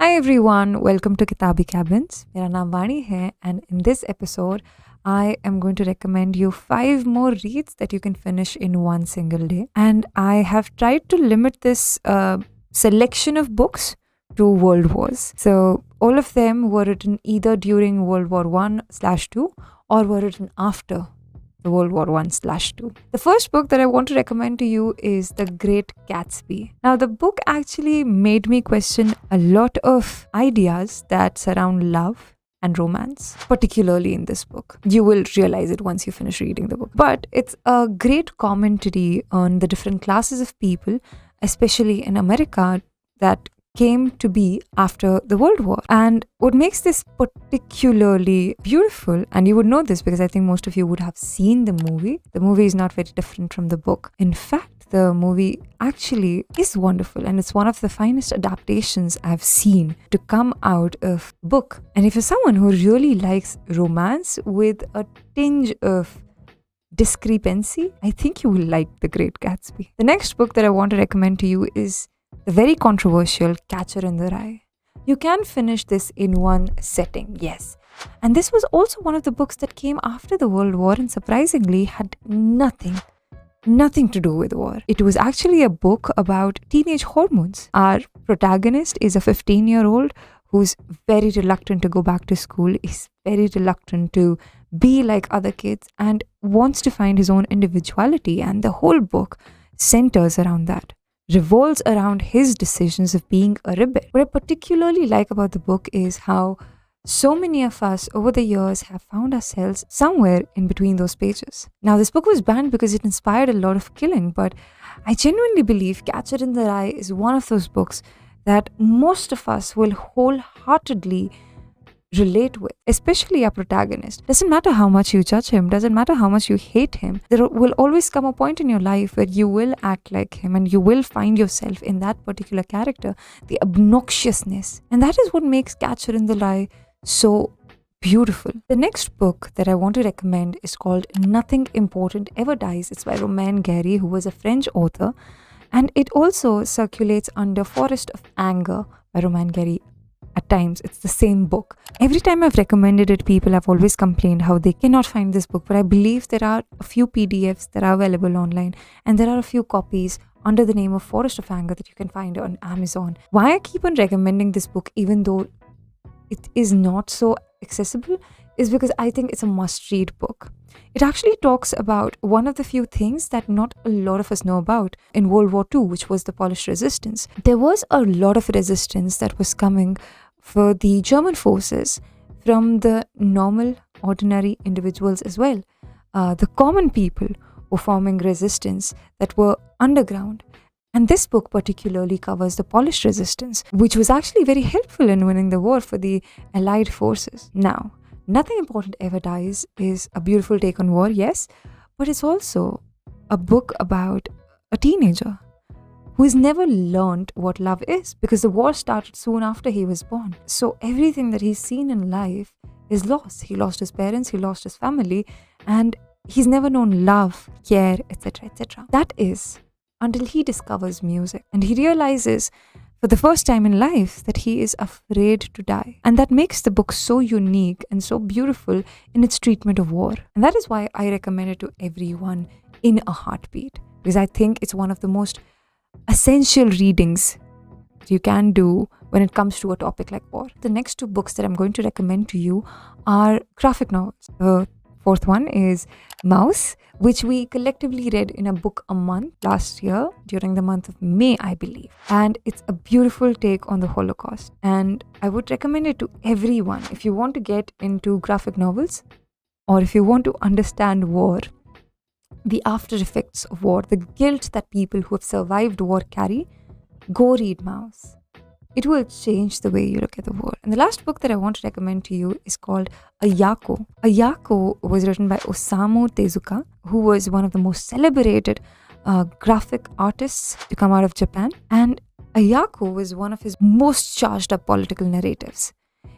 Hi everyone, welcome to Kitaabi Cabins. मेरा नाम वाणी है and in this episode I am going to recommend you 5 more reads that you can finish in one single day. And I have tried to limit this selection of books to world wars. So all of them were written either during World War One/2 or were written after the World War One/2. The first book that I want to recommend to you is The Great Gatsby. Now, the book actually made me question a lot of ideas that surround love and romance, particularly in this book. You will realize it once you finish reading the book. But it's a great commentary on the different classes of people, especially in America, that came to be after the World War. And what makes this particularly beautiful, and you would know this because I think most of you would have seen the movie is not very different from the book. In fact, the movie actually is wonderful and it's one of the finest adaptations I've seen to come out of book. And if you're someone who really likes romance with a tinge of discrepancy, I think you will like The Great Gatsby. The next book that I want to recommend to you is the very controversial Catcher in the Rye. You can finish this in one setting, yes. And this was also one of the books that came after the World War and surprisingly had nothing to do with war. It was actually a book about teenage hormones. Our protagonist is a 15-year-old who's very reluctant to go back to school, is very reluctant to be like other kids and wants to find his own individuality, and the whole book centers around that. Revolves around his decisions of being a rebel. What I particularly like about the book is how so many of us over the years have found ourselves somewhere in between those pages. Now, this book was banned because it inspired a lot of killing, but I genuinely believe Catcher in the Rye is one of those books that most of us will wholeheartedly relate with, especially our protagonist. Doesn't matter how much you judge him, doesn't matter how much you hate him, there will always come a point in your life where you will act like him and you will find yourself in that particular character, the obnoxiousness. And that is what makes Catcher in the Rye so beautiful. The next book that I want to recommend is called Nothing Important Ever Dies. It's by Romain Gary, who was a French author, and it also circulates under Forest of Anger by Romain Gary. At times, it's the same book. Every time I've recommended it, people have always complained how they cannot find this book. But I believe there are a few PDFs that are available online, and there are a few copies under the name of Forest of Anger that you can find on Amazon. Why I keep on recommending this book, even though it is not so accessible, is because I think it's a must-read book. It actually talks about one of the few things that not a lot of us know about in World War II, which was the Polish resistance. There was a lot of resistance that was coming for the German forces from the normal, ordinary individuals as well. The common people were forming resistance that were underground. And this book particularly covers the Polish resistance, which was actually very helpful in winning the war for the Allied forces. Now, Nothing Important Ever Dies is a beautiful take on war, yes, but it's also a book about a teenager who has never learned what love is because the war started soon after he was born. So everything that he's seen in life is lost. He lost his parents, he lost his family, and he's never known love, care, etc., etc. That is until he discovers music and he realizes for the first time in life that he is afraid to die. And that makes the book so unique and so beautiful in its treatment of war. And that is why I recommend it to everyone in a heartbeat, because I think it's one of the most essential readings you can do when it comes to a topic like war. The next 2 books that I'm going to recommend to you are graphic novels. The fourth one is Mouse, which we collectively read in a book a month last year during the month of May, I believe. And it's a beautiful take on the Holocaust. And I would recommend it to everyone if you want to get into graphic novels or if you want to understand war, the after effects of war, the guilt that people who have survived war carry. Go read Mouse. It will change the way you look at the world. And the last book that I want to recommend to you is called Ayako. Ayako was written by Osamu Tezuka, who was one of the most celebrated graphic artists to come out of Japan. And Ayako was one of his most charged up political narratives.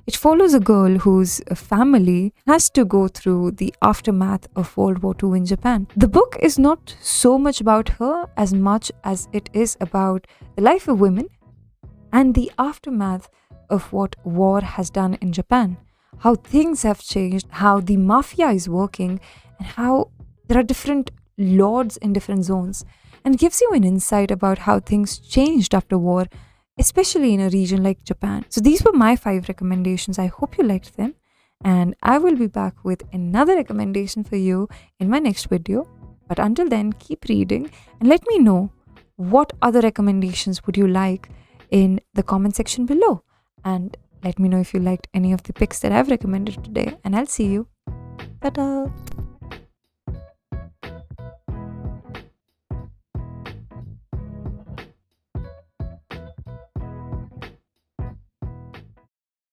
It follows a girl whose family has to go through the aftermath of World War II in Japan. The book is not so much about her as much as it is about the life of women and the aftermath of what war has done in Japan, how things have changed, how the mafia is working, and how there are different lords in different zones, and gives you an insight about how things changed after war, especially in a region like Japan. So, these were my 5 recommendations. I hope you liked them, and I will be back with another recommendation for you in my next video. But until then, keep reading and let me know what other recommendations would you like in the comment section below. And let me know if you liked any of the picks that I've recommended today, and I'll see you. Ta-da!